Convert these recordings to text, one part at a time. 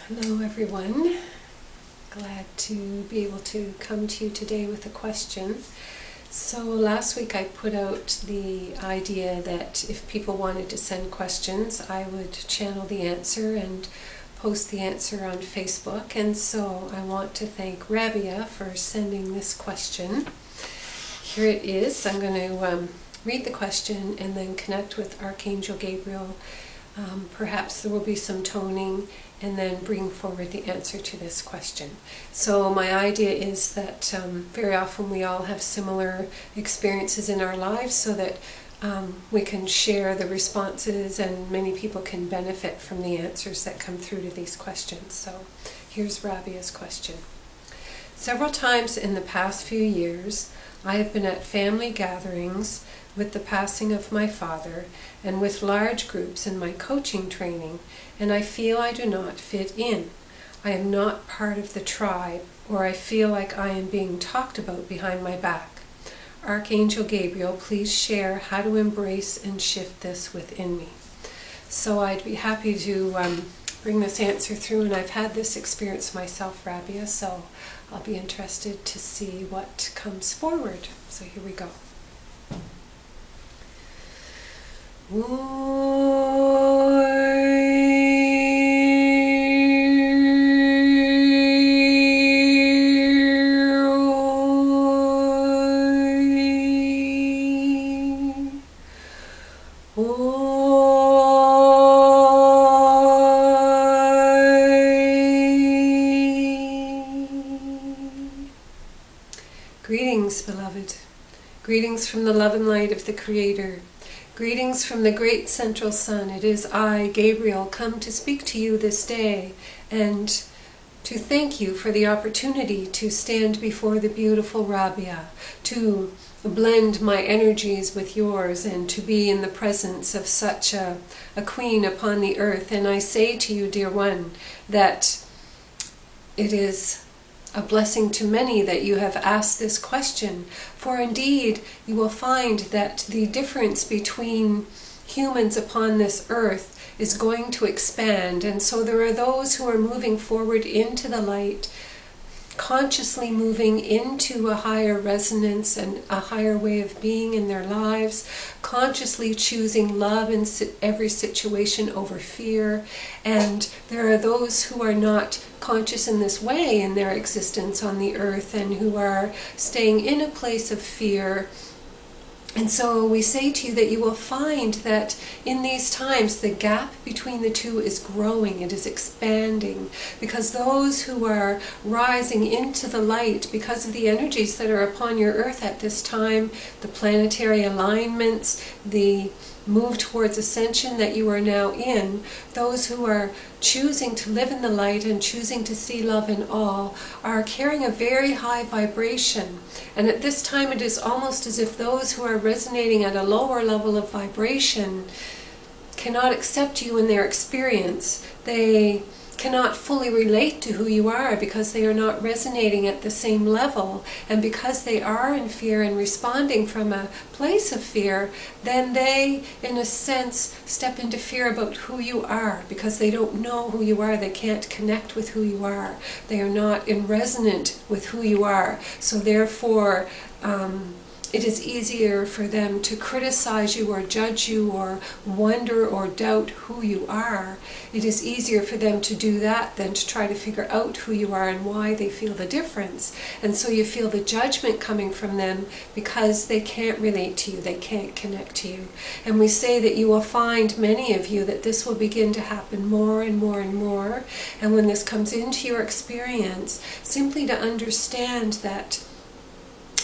Hello everyone, glad to be able to come to you today with a question. So last week I put out the idea that if people wanted to send questions, I would channel the answer and post the answer on Facebook. And so I want to thank Rabia for sending this question. Here it is. I'm going to read the question and then connect with Archangel Gabriel. Perhaps there will be some toning, and then bring forward the answer to this question. So my idea is that very often we all have similar experiences in our lives, so that we can share the responses and many people can benefit from the answers that come through to these questions. So here's Rabia's question. Several times in the past few years, I have been at family gatherings with the passing of my father and with large groups in my coaching training, and I feel I do not fit in. I am not part of the tribe, or I feel like I am being talked about behind my back. Archangel Gabriel, please share how to embrace and shift this within me. So I'd be happy to bring this answer through, and I've had this experience myself, Rabia, so I'll be interested to see what comes forward. So here we go. Greetings, beloved. Greetings from the love and light of the Creator. Greetings from the great central sun. It is I, Gabriel, come to speak to you this day and to thank you for the opportunity to stand before the beautiful Rabia, to blend my energies with yours and to be in the presence of such a queen upon the earth. And I say to you, dear one, that it is a blessing to many that you have asked this question, for indeed you will find that the difference between humans upon this earth is going to expand, and so there are those who are moving forward into the light, consciously moving into a higher resonance and a higher way of being in their lives, consciously choosing love in every situation over fear. And there are those who are not conscious in this way in their existence on the earth and who are staying in a place of fear. And so we say to you that you will find that in these times the gap between the two is growing, it is expanding, because those who are rising into the light because of the energies that are upon your earth at this time, the planetary alignments, the move towards ascension that you are now in, those who are choosing to live in the light and choosing to see love in all are carrying a very high vibration. And at this time it is almost as if those who are resonating at a lower level of vibration cannot accept you in their experience. They cannot fully relate to who you are because they are not resonating at the same level, and because they are in fear and responding from a place of fear, then they in a sense step into fear about who you are because they don't know who you are. They can't connect with who you are. They are not in resonant with who you are, so therefore it is easier for them to criticize you or judge you or wonder or doubt who you are. It is easier for them to do that than to try to figure out who you are and why they feel the difference. And so you feel the judgment coming from them because they can't relate to you, they can't connect to you. And we say that you will find, many of you, that this will begin to happen more and more and more. And when this comes into your experience, simply to understand that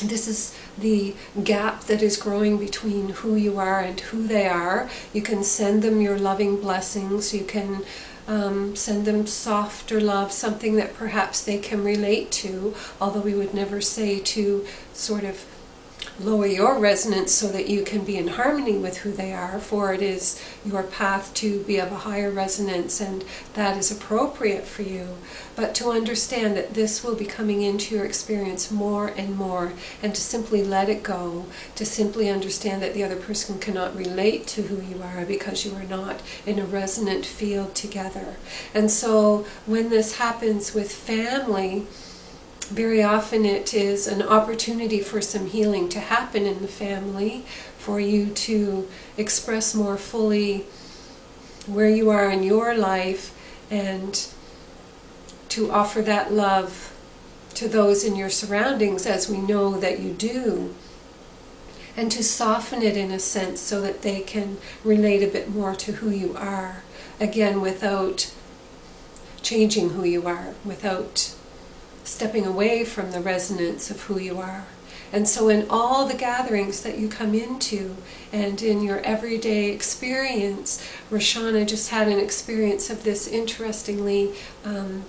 this is the gap that is growing between who you are and who they are. You can send them your loving blessings. You can send them softer love, something that perhaps they can relate to, although we would never say to sort of lower your resonance so that you can be in harmony with who they are, for it is your path to be of a higher resonance, and that is appropriate for you. But to understand that this will be coming into your experience more and more, and to simply let it go, to simply understand that the other person cannot relate to who you are because you are not in a resonant field together. And so when this happens with family, very often it is an opportunity for some healing to happen in the family, for you to express more fully where you are in your life, and to offer that love to those in your surroundings, as we know that you do, and to soften it in a sense so that they can relate a bit more to who you are, again without changing who you are, without stepping away from the resonance of who you are. And so in all the gatherings that you come into and in your everyday experience, Roshana just had an experience of this interestingly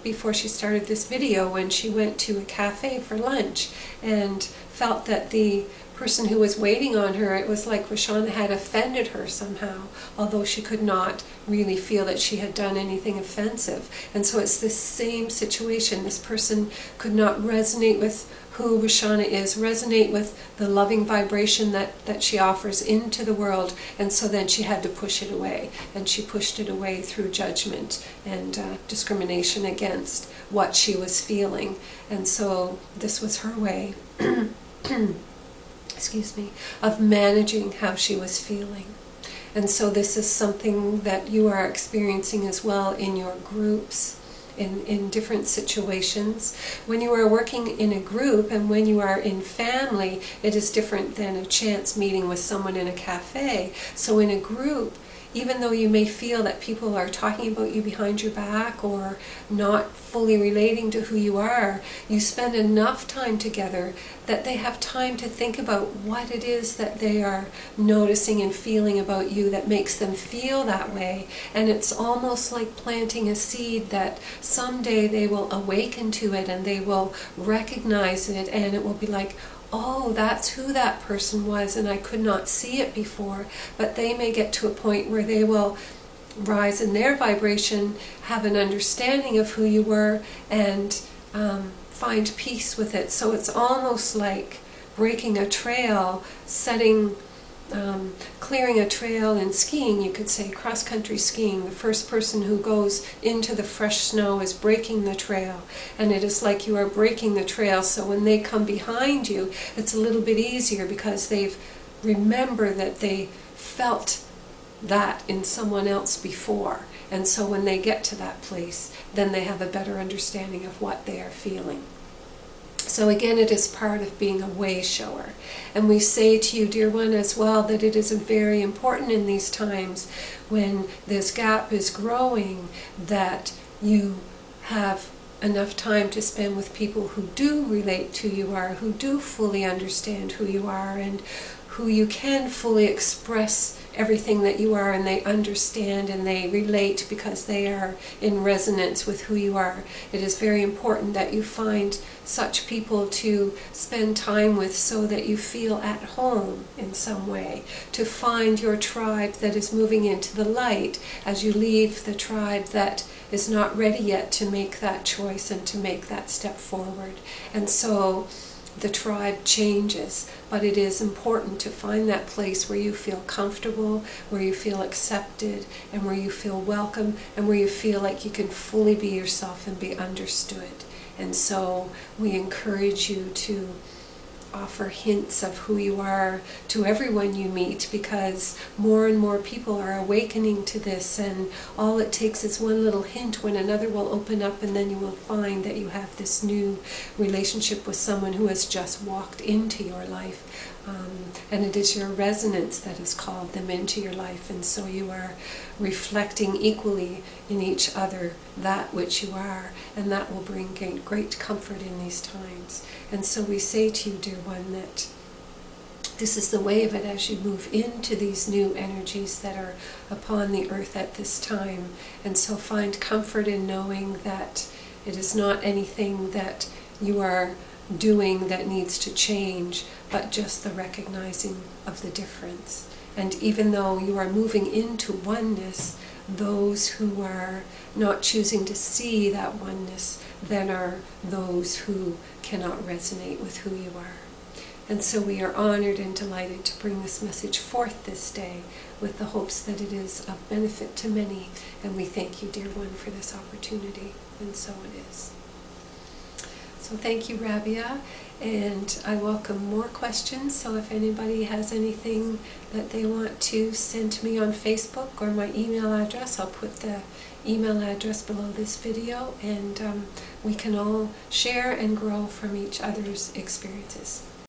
before she started this video, when she went to a cafe for lunch and felt that the person who was waiting on her, it was like Roshana had offended her somehow, although she could not really feel that she had done anything offensive. And so it's this same situation. This person could not resonate with who Roshana is, resonate with the loving vibration that she offers into the world, and so then she had to push it away. And she pushed it away through judgment and discrimination against what she was feeling. And so this was her way excuse me, of managing how she was feeling. And so this is something that you are experiencing as well in your groups, in different situations. When you are working in a group and when you are in family, it is different than a chance meeting with someone in a cafe. So in a group, even though you may feel that people are talking about you behind your back or not fully relating to who you are, you spend enough time together that they have time to think about what it is that they are noticing and feeling about you that makes them feel that way. And it's almost like planting a seed that someday they will awaken to it and they will recognize it, and it will be like, oh, that's who that person was, and I could not see it before. But they may get to a point where they will rise in their vibration, have an understanding of who you were, and find peace with it. So it's almost like breaking a trail, clearing a trail in skiing, you could say, cross-country skiing. The first person who goes into the fresh snow is breaking the trail, and it is like you are breaking the trail, so when they come behind you, it's a little bit easier because they've remembered that they felt that in someone else before, and so when they get to that place, then they have a better understanding of what they are feeling. So again, it is part of being a way shower. And we say to you, dear one, as well, that it is very important in these times when this gap is growing, that you have enough time to spend with people who do relate to who you are, who do fully understand who you are, and who you can fully express everything that you are, and they understand and they relate because they are in resonance with who you are. It is very important that you find such people to spend time with so that you feel at home in some way, to find your tribe that is moving into the light as you leave the tribe that is not ready yet to make that choice and to make that step forward. And so the tribe changes, but it is important to find that place where you feel comfortable, where you feel accepted, and where you feel welcome, and where you feel like you can fully be yourself and be understood. And so we encourage you to offer hints of who you are to everyone you meet, because more and more people are awakening to this, and all it takes is one little hint when another will open up, and then you will find that you have this new relationship with someone who has just walked into your life. And it is your resonance that has called them into your life, and so you are reflecting equally in each other that which you are, and that will bring great comfort in these times. And so we say to you, dear one, that this is the way of it as you move into these new energies that are upon the earth at this time. And so find comfort in knowing that it is not anything that you are doing that needs to change, but just the recognizing of the difference. And even though you are moving into oneness, those who are not choosing to see that oneness then are those who cannot resonate with who you are. And so we are honored and delighted to bring this message forth this day with the hopes that it is of benefit to many. And we thank you, dear one, for this opportunity. And so it is. So thank you, Rabia, and I welcome more questions. So if anybody has anything that they want to send to me on Facebook or my email address, I'll put the email address below this video, and we can all share and grow from each other's experiences.